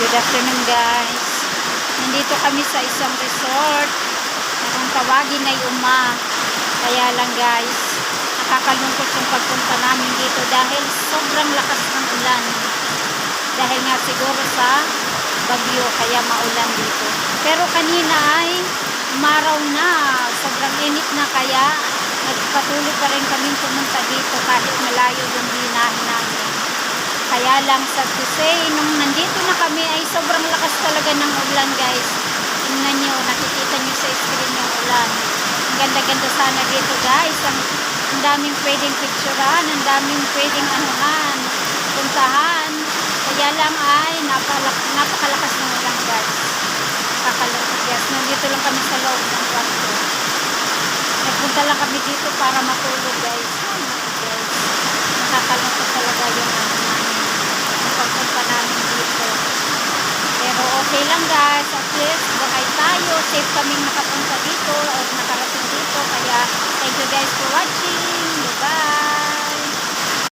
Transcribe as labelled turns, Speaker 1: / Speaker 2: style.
Speaker 1: Good afternoon guys. Nandito kami sa isang resort na kung tawagin ay Uma. Kaya lang guys, nakakalungkot yung pagpunta namin dito dahil sobrang lakas ng ulan. Dahil nga siguro sa bagyo kaya maulan dito. Pero kanina ay umaraw na, sobrang init na kaya nagpatuloy pa rin kami pumunta dito kahit malayo yung binahe namin. Kaya lang sa to say, nung nandito na kami ay sobrang lakas talaga ng ulan guys. Tingnan nyo, nakikita nyo sa screen yung ulan. Ang ganda-ganda sana dito guys. Ang daming pwedeng picturean, ang daming pwedeng anuhan, puntahan. Kaya lang ay napakalakas ng ulan guys. Nakakalungkot guys. Nandito lang kami sa loob ng kwarto. Nagpunta lang kami dito para matulog guys. Guys, nakakalungkot talaga yung pagpunta namin dito. Pero okay lang guys, at least buhay tayo, safe kaming